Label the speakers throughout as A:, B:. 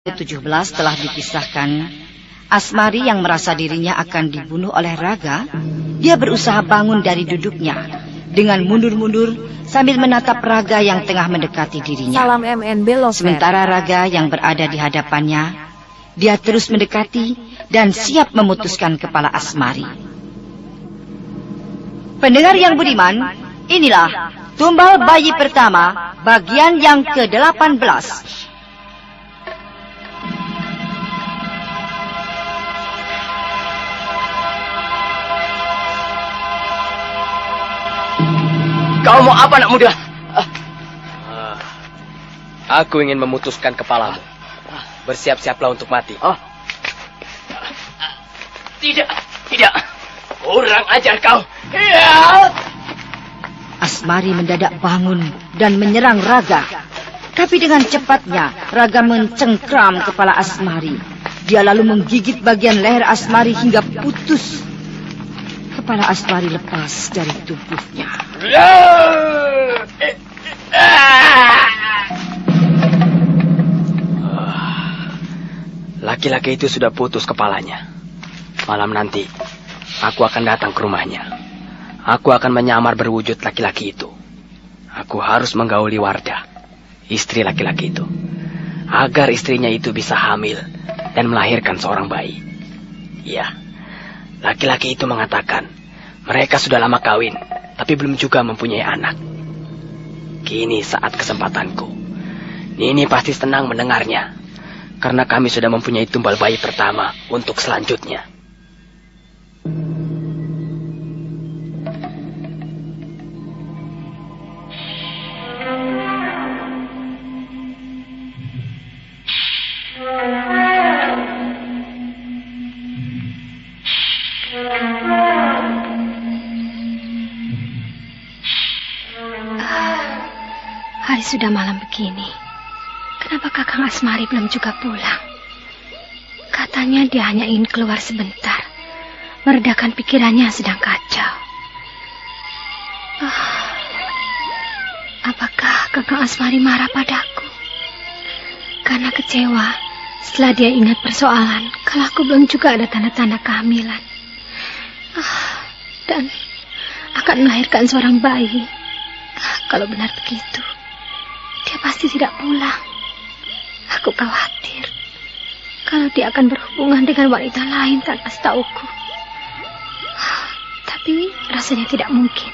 A: ke-17 telah dipisahkan, Asmari yang merasa dirinya akan dibunuh oleh Raga, dia berusaha bangun dari duduknya dengan mundur-mundur sambil menatap Raga yang tengah mendekati dirinya.
B: Salam MNB Lover.
A: Sementara Raga yang berada di hadapannya, dia terus mendekati dan siap memutuskan kepala Asmari. Pendengar yang budiman, inilah Tumbal Bayi Pertama, bagian yang ke-18.
C: Kau mau apa, anak muda? Aku ingin memutuskan kepalamu. Bersiap-siaplah untuk mati. Tidak. Kurang ajar kau.
A: Asmari mendadak bangun dan menyerang Raga. Tapi dengan cepatnya, Raga mencengkram kepala Asmari. Dia lalu menggigit bagian leher Asmari hingga putus. Kepala Asmari lepas dari tubuhnya.
C: Laki-laki itu sudah putus kepalanya. Malam nanti, aku akan datang ke rumahnya. Aku akan menyamar berwujud laki-laki itu. Aku harus menggauli Wardah, istri laki-laki itu, agar istrinya itu bisa hamil dan melahirkan seorang bayi. Iya, laki-laki itu mengatakan mereka sudah lama kawin, tapi belum juga mempunyai anak. Kini saat kesempatanku. Nini pasti senang mendengarnya, karena kami sudah mempunyai tumbal bayi pertama untuk selanjutnya.
D: Hari sudah malam begini. Kenapa Kakang Asmari belum juga pulang? Katanya dia hanya ingin keluar sebentar, meredakan pikirannya yang sedang kacau. Apakah Kakang Asmari marah padaku? Karena kecewa setelah dia ingat persoalan kalau aku belum juga ada tanda-tanda kehamilan. Dan akan melahirkan seorang bayi. Kalau benar begitu, dia pasti tidak pulang. Aku khawatir kalau dia akan berhubungan dengan wanita lain tanpa setauku. Tapi rasanya tidak mungkin.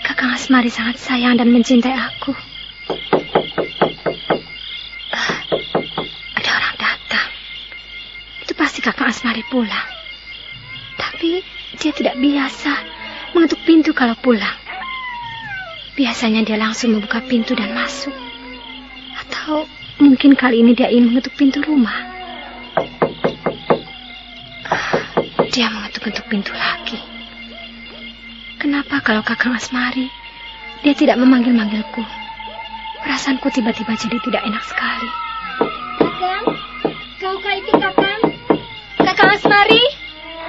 D: Kakang Asmari sangat sayang dan mencintai aku. Ada orang datang. Itu pasti Kakang Asmari pulang. Tapi dia tidak biasa mengetuk pintu kalau pulang. Biasanya dia langsung membuka pintu dan masuk. Atau mungkin kali ini dia ingin mengetuk pintu rumah. Dia mengetuk-ketuk pintu lagi. Kenapa kalau Kakang Asmari dia tidak memanggil-manggilku? Perasaanku tiba-tiba jadi tidak enak sekali.
E: Kakang, kaukah itu Kakang? Kakang Asmari,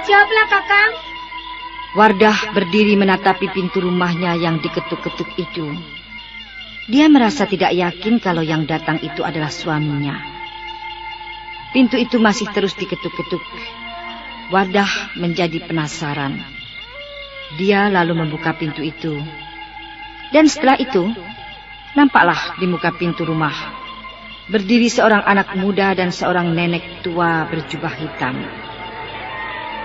E: jawablah Kakang.
A: Wardah berdiri menatapi pintu rumahnya yang diketuk-ketuk itu. Dia merasa tidak yakin kalau yang datang itu adalah suaminya. Pintu itu masih terus diketuk-ketuk. Wardah menjadi penasaran. Dia lalu membuka pintu itu. Dan setelah itu, nampaklah di muka pintu rumah berdiri seorang anak muda dan seorang nenek tua berjubah hitam.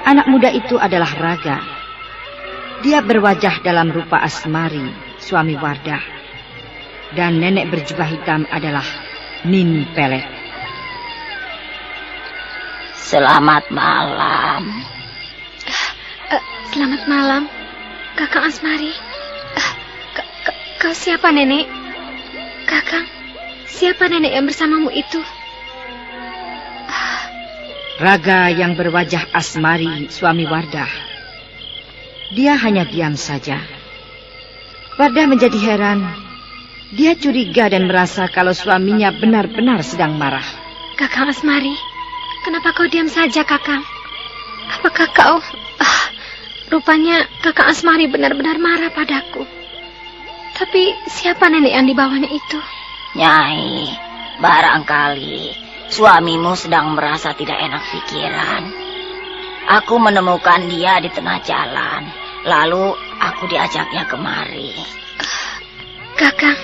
A: Anak muda itu adalah Raga. Dia berwajah dalam rupa Asmari, suami Wardah. Dan nenek berjubah hitam adalah Nin Pelet.
F: Selamat malam.
D: Selamat malam, Kakang Asmari. Kau siapa, Nenek? Kakang, siapa nenek yang bersamamu itu?
A: Raga yang berwajah Asmari, suami Wardah. Dia hanya diam saja. Wardah menjadi heran. Dia curiga dan merasa kalau suaminya benar-benar sedang marah.
D: Kakang Asmari, kenapa kau diam saja, Kakang? Apakah kau... rupanya Kakang Asmari benar-benar marah padaku. Tapi siapa nenek yang di bawahnya itu?
F: Nyai, barangkali suamimu sedang merasa tidak enak pikiran. Aku menemukan dia di tengah jalan. Lalu aku diajaknya kemari.
D: Kakang,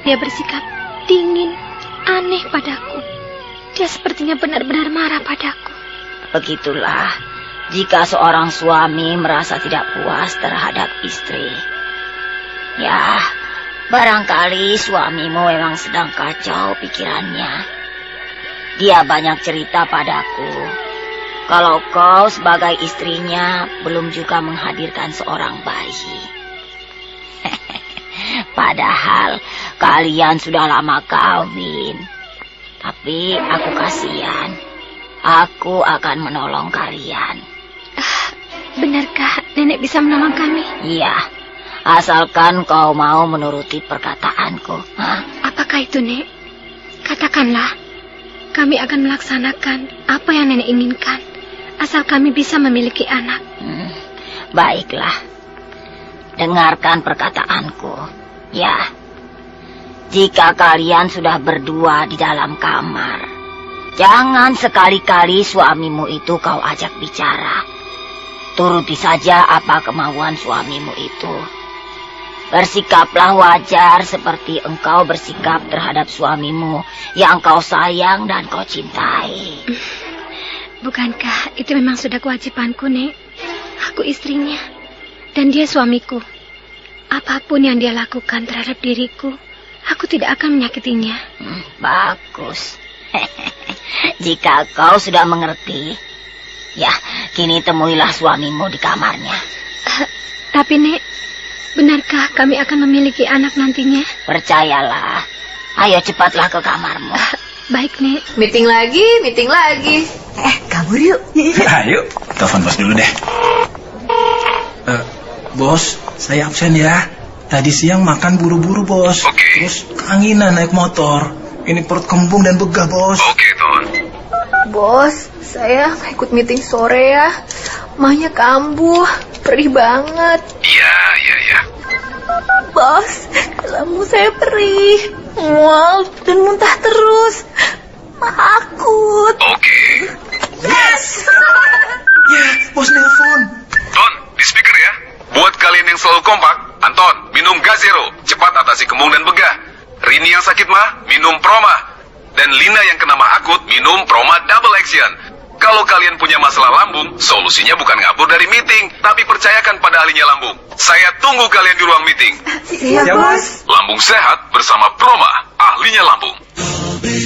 D: dia bersikap dingin, aneh padaku. Dia sepertinya benar-benar marah padaku.
F: Begitulah, jika seorang suami merasa tidak puas terhadap istri. Ya, barangkali suamimu memang sedang kacau pikirannya. Dia banyak cerita padaku. Kalau kau sebagai istrinya belum juga menghadirkan seorang bayi. Padahal kalian sudah lama kawin. Tapi aku kasihan. Aku akan menolong kalian.
D: Benarkah nenek bisa menolong kami?
F: Iya, asalkan kau mau menuruti perkataanku.
D: Apakah itu, Nek? Katakanlah, kami akan melaksanakan apa yang nenek inginkan. Asal kami bisa memiliki anak.
F: Baiklah. Dengarkan perkataanku. Ya. Jika kalian sudah berdua di dalam kamar, jangan sekali-kali suamimu itu kau ajak bicara. Turuti saja apa kemauan suamimu itu. Bersikaplah wajar seperti engkau bersikap terhadap suamimu yang kau sayang dan kau cintai.
D: Bukankah itu memang sudah kewajibanku, Nek? Aku istrinya, dan dia suamiku. Apapun yang dia lakukan terhadap diriku, aku tidak akan menyakitinya.
F: Bagus. Jika kau sudah mengerti, ya, kini temuilah suamimu di kamarnya.
D: Tapi, Nek, benarkah kami akan memiliki anak nantinya?
F: Percayalah. Ayo cepatlah ke kamarmu.
D: Baik, Nek.
B: Meeting lagi.
G: Kabur yuk.
H: Ayo, telepon bos dulu deh. Bos, saya absen ya. Tadi siang makan buru-buru, bos. Terus keanginan naik motor. Ini perut kembung dan begah, bos.
I: Ton.
B: Bos, saya ikut meeting sore ya. Mahnya kambuh, perih banget.
I: Iya.
B: Bos, lambung saya perih, mual dan muntah terus. Takut.
H: Ya, bos nelpon.
I: Ton, di speaker ya. Buat kalian yang selalu kompak, Anton, minum Gazero. Cepat atasi kembung dan begah. Rini yang sakit mah, minum Proma. Dan Lina yang kena mah akut, minum Proma Double Action. Kalau kalian punya masalah lambung, solusinya bukan ngabur dari meeting, tapi percayakan pada ahlinya lambung. Saya tunggu kalian di ruang meeting.
G: Iya, bos.
I: Lambung sehat bersama Proma, ahlinya lambung.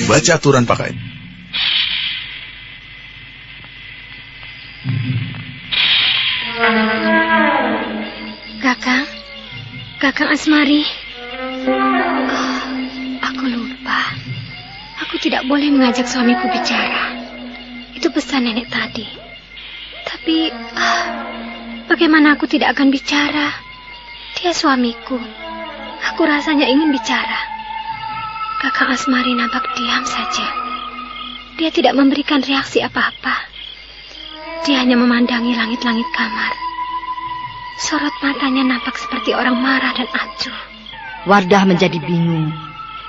J: Baca aturan pakai.
D: Kakang Asmari. Aku lupa. Aku tidak boleh mengajak suamiku bicara. Itu pesan nenek tadi. Tapi, bagaimana aku tidak akan bicara? Dia suamiku. Aku rasanya ingin bicara. Kakang Asmari nampak diam saja. Dia tidak memberikan reaksi apa-apa. Dia hanya memandangi langit-langit kamar. Sorot matanya nampak seperti orang marah dan acuh.
A: Wardah menjadi bingung.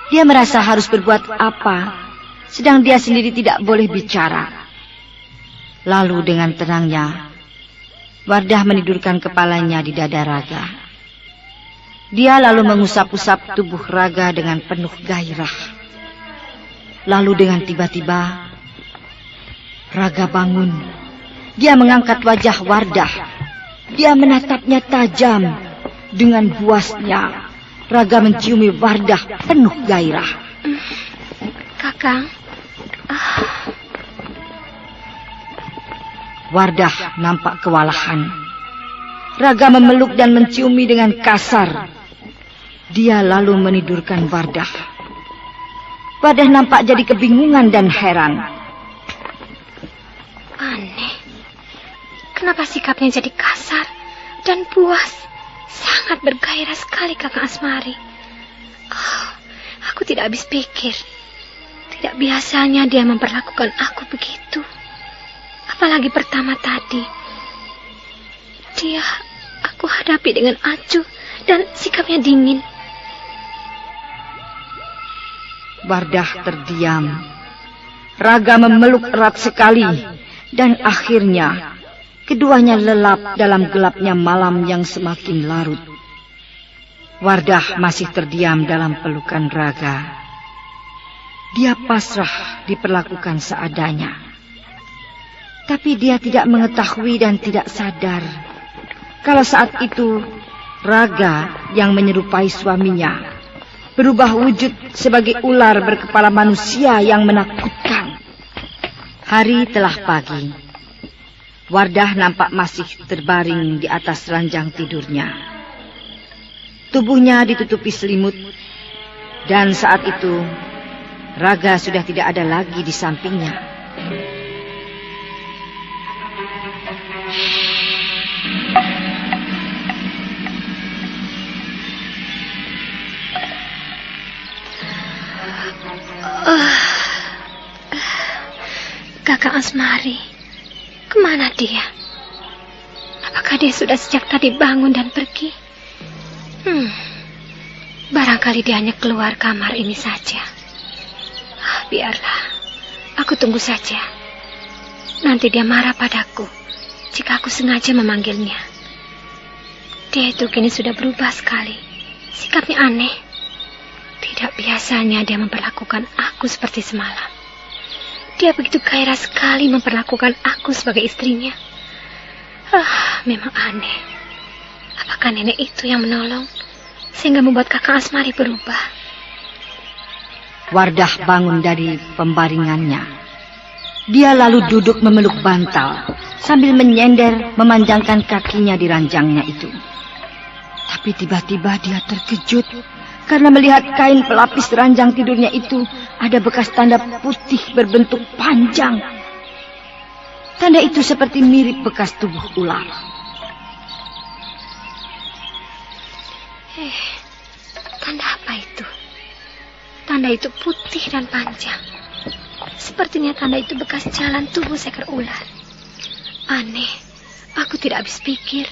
A: Dia merasa harus berbuat apa, sedang dia sendiri tidak boleh bicara. Lalu dengan tenangnya, Wardah menidurkan kepalanya di dada Raga. Dia lalu mengusap-usap tubuh Raga dengan penuh gairah. Lalu dengan tiba-tiba, Raga bangun. Dia mengangkat wajah Wardah. Dia menatapnya tajam. Dengan buasnya, Raga menciumi Wardah penuh gairah.
D: Kakang.
A: Wardah nampak kewalahan. Raga memeluk dan menciumi dengan kasar. Dia lalu menidurkan Wardah. Wardah nampak jadi kebingungan dan heran.
D: Aneh. Kenapa sikapnya jadi kasar dan puas? Sangat bergairah sekali Kakang Asmari. Aku tidak habis pikir. Tidak biasanya dia memperlakukan aku begitu. Apalagi pertama tadi. Dia aku hadapi dengan acuh dan sikapnya dingin.
A: Wardah terdiam Raga memeluk erat sekali, dan akhirnya keduanya lelap dalam gelapnya malam yang semakin larut. Wardah masih terdiam dalam pelukan Raga. Dia pasrah diperlakukan seadanya. Tapi dia tidak mengetahui dan tidak sadar kalau saat itu Raga yang menyerupai suaminya berubah wujud sebagai ular berkepala manusia yang menakutkan. Hari telah pagi. Wardah nampak masih terbaring di atas ranjang tidurnya. Tubuhnya ditutupi selimut, dan saat itu Raga sudah tidak ada lagi di sampingnya.
D: Kakak Asmari, kemana dia? Apakah dia sudah sejak tadi bangun dan pergi? Barangkali dia hanya keluar kamar ini saja. Biarlah, aku tunggu saja. Nanti dia marah padaku jika aku sengaja memanggilnya. Dia itu kini sudah berubah sekali. Sikapnya aneh. Tidak biasanya dia memperlakukan aku seperti semalam. Dia begitu gairah sekali memperlakukan aku sebagai istrinya. Memang aneh. Apakah nenek itu yang menolong sehingga membuat kakak Asmari berubah?
A: Wardah bangun dari pembaringannya. Dia lalu duduk memeluk bantal sambil menyender memanjangkan kakinya di ranjangnya itu. Tapi tiba-tiba dia terkejut karena melihat kain pelapis ranjang tidurnya itu ada bekas tanda putih berbentuk panjang. Tanda itu seperti mirip bekas tubuh ular.
D: Tanda apa itu? Tanda itu putih dan panjang. Sepertinya tanda itu bekas jalan tubuh seekor ular. Aneh, aku tidak habis pikir.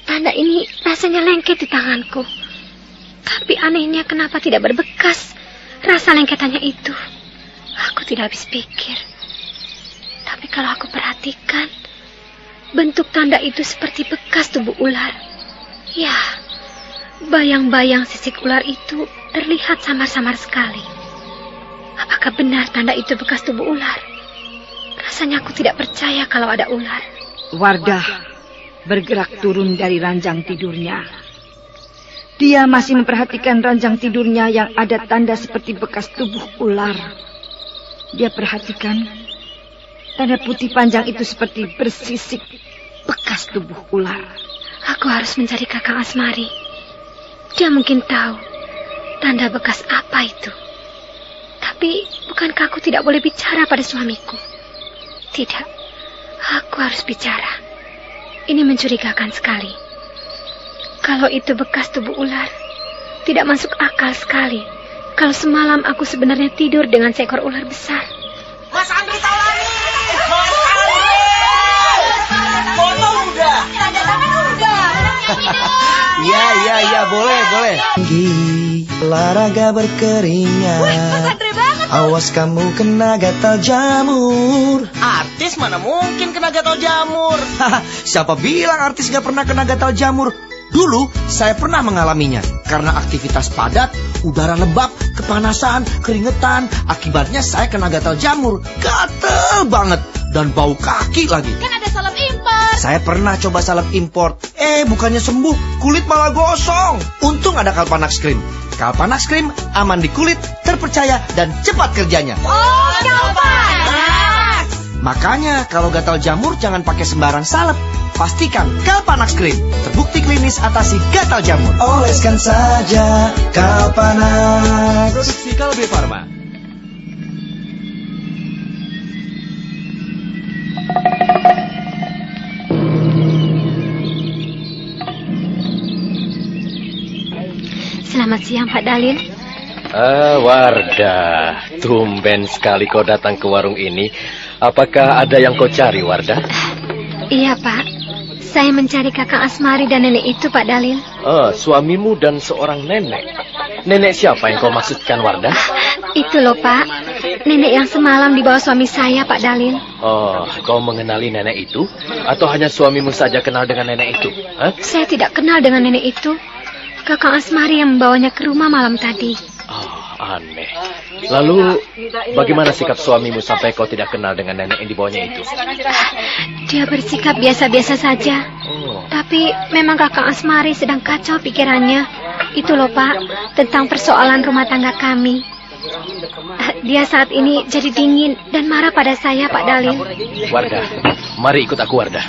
D: Tanda ini rasanya lengket di tanganku. Tapi anehnya kenapa tidak berbekas rasa lengketannya itu. Aku tidak habis pikir. Tapi kalau aku perhatikan, bentuk tanda itu seperti bekas tubuh ular. Ya, bayang-bayang sisik ular itu terlihat samar-samar sekali. Apakah benar tanda itu bekas tubuh ular? Rasanya aku tidak percaya kalau ada ular.
A: Wardah bergerak turun dari ranjang tidurnya. Dia masih memperhatikan ranjang tidurnya yang ada tanda seperti bekas tubuh ular. Dia perhatikan tanda putih panjang itu seperti bersisik bekas tubuh ular.
D: Aku harus mencari kakak Asmari. Dia mungkin tahu tanda bekas apa itu. Tapi bukankah aku tidak boleh bicara pada suamiku? Tidak, aku harus bicara. Ini mencurigakan sekali. Kalau itu bekas tubuh ular, tidak masuk akal sekali. Kalau semalam aku sebenarnya tidur dengan seekor ular besar.
K: Mas Andri Taulani! Mas Andri! Foto udah!
L: Iya, boleh. Olahraga berkeringat.
K: Wih, Mas Andri banget.
L: Awas kamu kena gatal jamur.
K: Artis mana mungkin kena gatal jamur?
L: Siapa bilang artis gak pernah kena gatal jamur? Dulu saya pernah mengalaminya. Karena aktivitas padat, udara lembab, kepanasan, keringetan. Akibatnya saya kena gatal jamur. Gatel banget. Dan bau kaki lagi.
K: Kan ada salep impor.
L: Saya pernah coba salep import. Bukannya sembuh, kulit malah gosong. Untung ada Kalpanax Cream. Kalpanax Cream aman di kulit, terpercaya, dan cepat kerjanya.
K: Oh, Kalpanax!
L: Makanya kalau gatal jamur jangan pakai sembarang salep. Pastikan Kalpanax Cream terbukti klinis atasi gatal jamur. Oleskan saja Kalpanax.
M: Produksi Kalbe Farma.
D: Selamat siang, Pak Dalil.
M: Wardah, tumben sekali kau datang ke warung ini. Apakah ada yang kau cari, Wardah?
D: Iya, Pak. Saya mencari kakak Asmari dan nenek itu, Pak Dalil.
M: Suamimu dan seorang nenek. Nenek siapa yang kau maksudkan, Wardah?
D: Itu loh, Pak. Nenek yang semalam dibawa suami saya, Pak Dalil.
M: Oh, kau mengenali nenek itu? Atau hanya suamimu saja kenal dengan nenek itu? Hah?
D: Saya tidak kenal dengan nenek itu. Kakak Asmari yang membawanya ke rumah malam tadi.
M: Aneh. Lalu, bagaimana sikap suamimu sampai kau tidak kenal dengan nenek yang dibawanya itu?
D: Dia bersikap biasa-biasa saja. Tapi memang kakak Asmari sedang kacau pikirannya. Itu loh, Pak, tentang persoalan rumah tangga kami. Dia saat ini jadi dingin dan marah pada saya, Pak Dalil.
M: Wardah, mari ikut aku, Wardah.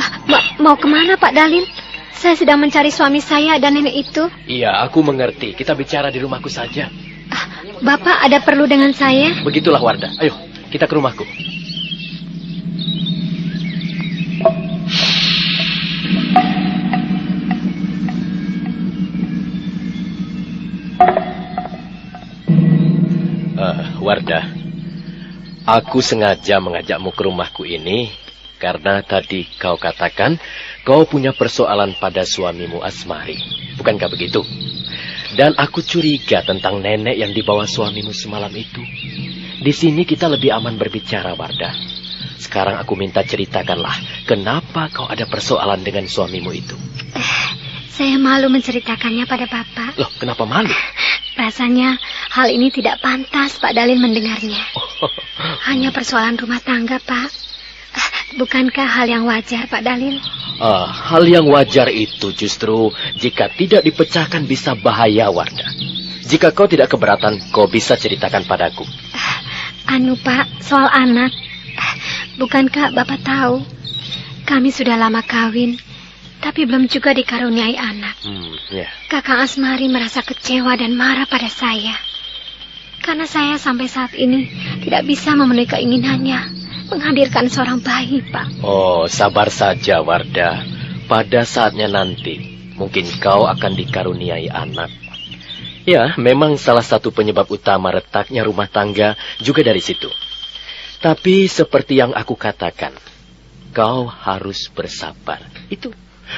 D: Mau kemana, Pak Dalil? Saya sedang mencari suami saya dan nenek itu.
M: Iya, aku mengerti. Kita bicara di rumahku saja.
D: Bapak ada perlu dengan saya?
M: Begitulah, Wardah. Ayo, kita ke rumahku. Wardah, aku sengaja mengajakmu ke rumahku ini karena tadi kau katakan kau punya persoalan pada suamimu Asmari. Bukankah begitu? Dan aku curiga tentang nenek yang dibawa suamimu semalam itu. Di sini kita lebih aman berbicara, Wardah. Sekarang aku minta ceritakanlah, kenapa kau ada persoalan dengan suamimu itu?
D: Saya malu menceritakannya pada Bapak.
M: Loh, kenapa malu?
D: Rasanya hal ini tidak pantas Pak Dalil mendengarnya. Hanya persoalan rumah tangga, Pak. Bukankah hal yang wajar, Pak Dalil?
M: Hal yang wajar itu justru jika tidak dipecahkan bisa bahaya, Wardah. Jika kau tidak keberatan, kau bisa ceritakan padaku.
D: Pak, soal anak. Bukankah Bapak tahu, kami sudah lama kawin, tapi belum juga dikaruniai anak. Kakak Asmari merasa kecewa dan marah pada saya. Karena saya sampai saat ini tidak bisa memenuhi keinginannya menghadirkan seorang bayi, Pak.
M: Oh, sabar saja, Wardah. Pada saatnya nanti, mungkin kau akan dikaruniai anak. Ya, memang salah satu penyebab utama retaknya rumah tangga juga dari situ. Tapi seperti yang aku katakan, kau harus bersabar. Itu.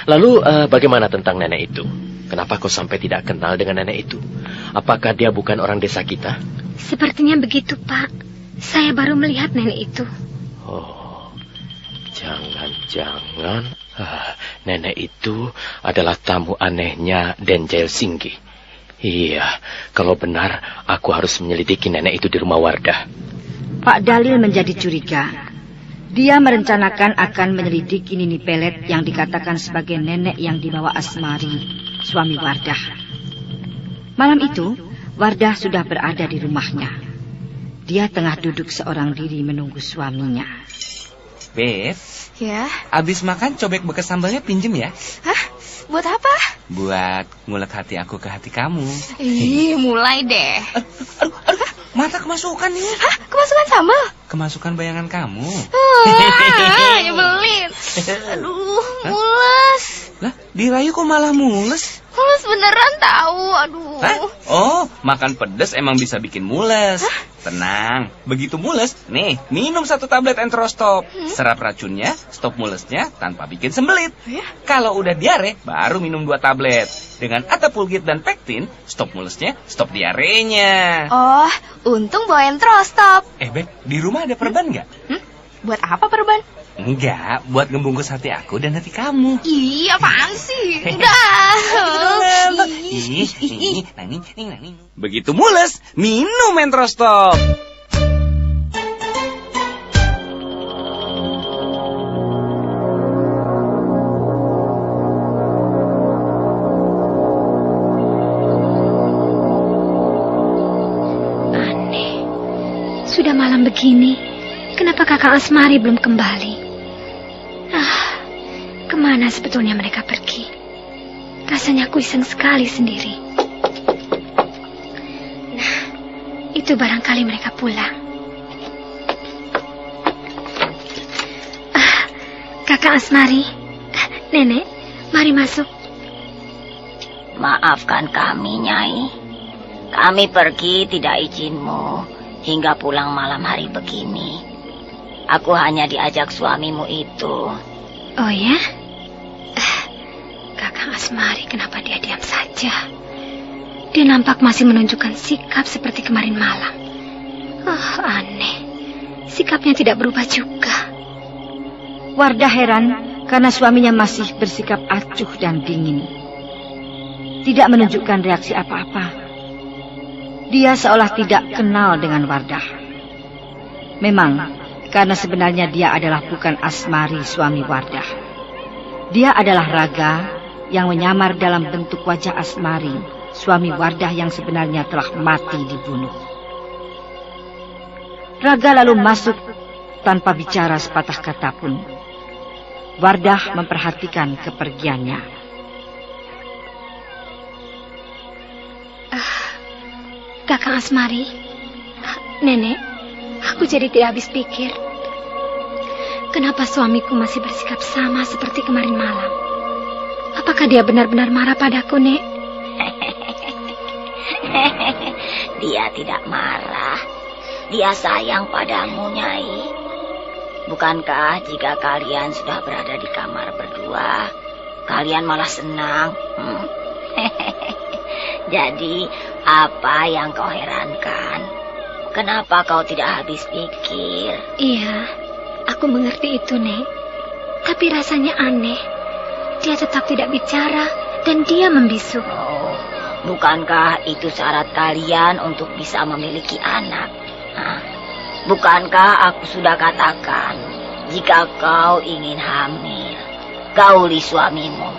M: Lalu bagaimana tentang nenek itu? Kenapa kau sampai tidak kenal dengan nenek itu? Apakah dia bukan orang desa kita?
D: Sepertinya begitu, Pak. Saya baru melihat nenek itu.
M: Oh, jangan-jangan nenek itu adalah tamu anehnya Denjel Singgi. Iya, kalau benar aku harus menyelidiki nenek itu di rumah Wardah.
A: Pak Dalil menjadi curiga. Dia merencanakan akan menyelidiki Nini Pelet yang dikatakan sebagai nenek yang dibawa Asmari, suami Wardah. Malam itu, Wardah sudah berada di rumahnya. Dia tengah duduk seorang diri menunggu suaminya.
N: Beb,
B: ya.
N: Abis makan cobek bekas sambalnya pinjem ya?
B: Hah? Buat apa?
N: Buat ngulek hati aku ke hati kamu.
B: Ih, mulai deh.
N: Aduh, mata kemasukan nih.
B: Hah? Kemasukan sambal?
N: Kemasukan bayangan kamu.
B: Nyebelin. Aduh, mules.
N: Lah, dirayu kok malah mules?
B: Mules beneran tahu, aduh.
N: Hah? Oh, makan pedas emang bisa bikin mules.
B: Hah?
N: Tenang, begitu mules, nih, minum 1 tablet Enterostop. Serap racunnya, stop mulesnya tanpa bikin sembelit.
B: Ya?
N: Kalau udah diare, baru minum 2 tablet. Dengan Atapulgit dan Pektin, stop mulesnya, stop diarenya.
B: Oh, untung bawa Enterostop.
N: Beb, di rumah ada perban nggak?
B: Buat apa perban?
N: Enggak, buat ngebungkus hati aku dan hati kamu.
B: Ih, apaan sih? Udah.
N: Begitu mules, minum Enterostop.
D: Aneh. Sudah malam begini, kenapa kakak Asmari belum kembali? Kemana sebetulnya mereka pergi? Rasanya aku iseng sekali sendiri. Nah, itu barangkali mereka pulang. Kakak Asmari, Nenek, mari masuk.
F: Maafkan kami, Nyai. Kami pergi tidak izinmu hingga pulang malam hari begini. Aku hanya diajak suamimu itu.
D: Oh ya? Asmari kenapa dia diam saja? Dia nampak masih menunjukkan sikap seperti kemarin malam. Aneh. Sikapnya tidak berubah juga.
A: Wardah heran karena suaminya masih bersikap acuh dan dingin. Tidak menunjukkan reaksi apa-apa. Dia seolah tidak kenal dengan Wardah. Memang, karena sebenarnya dia adalah bukan Asmari suami Wardah. Dia adalah Raga yang menyamar dalam bentuk wajah Asmari, suami Wardah yang sebenarnya telah mati dibunuh. Raga lalu masuk tanpa bicara sepatah kata pun. Wardah memperhatikan kepergiannya.
D: Kakang Asmari, Nenek, aku jadi tidak habis pikir. Kenapa suamiku masih bersikap sama seperti kemarin malam? Apakah dia benar-benar marah padaku, Nek?
F: Dia tidak marah. Dia sayang padamu, Nyai. Bukankah jika kalian sudah berada di kamar berdua, kalian malah senang? Jadi, apa yang kau herankan? Kenapa kau tidak habis pikir?
D: Iya, aku mengerti itu, Nek. Tapi rasanya aneh. Dia tetap tidak bicara dan dia membisu.
F: Oh, bukankah itu syarat kalian untuk bisa memiliki anak? Bukankah aku sudah katakan, jika kau ingin hamil, gauli suamimu.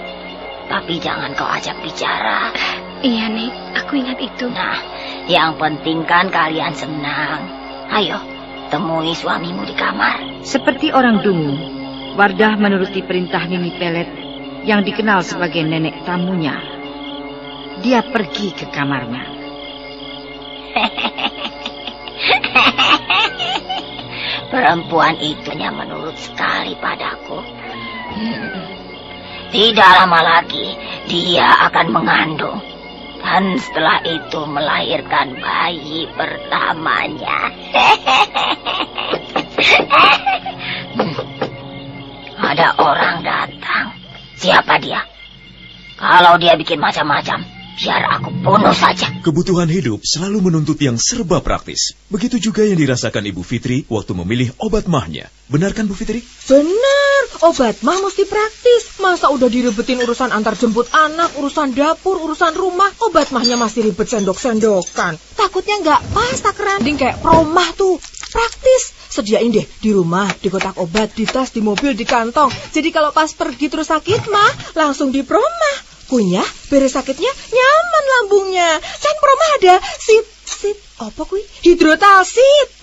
F: Tapi jangan kau ajak bicara.
D: Iya, Nek, aku ingat itu.
F: Nah, yang penting kan kalian senang. Ayo, temui suamimu di kamar.
A: Seperti orang dungu, Wardah menuruti perintah Nini Pelet yang dikenal sebagai nenek tamunya. Dia pergi ke kamarnya.
F: Perempuan itunya menurut sekali padaku. Tidak lama lagi dia akan mengandung. Dan setelah itu melahirkan bayi pertamanya. Ada orang datang. Siapa dia? Kalau dia bikin macam-macam, biar aku bunuh saja.
O: Kebutuhan hidup selalu menuntut yang serba praktis. Begitu juga yang dirasakan Ibu Fitri waktu memilih obat mahnya. Benar kan, Bu Fitri?
P: Benar, obat mah mesti praktis. Masa udah direbetin urusan antar jemput anak, urusan dapur, urusan rumah, obat mahnya masih ribet sendok-sendokan. Takutnya nggak pas tak keranding kayak promah tuh. Praktis. Sediain deh di rumah, di kotak obat, di tas, di mobil, di kantong. Jadi kalau pas pergi terus sakit mah, langsung di promah. Kunyah, beres sakitnya, nyaman lambungnya. Kan promah ada apa kuy? Hidrotalsit.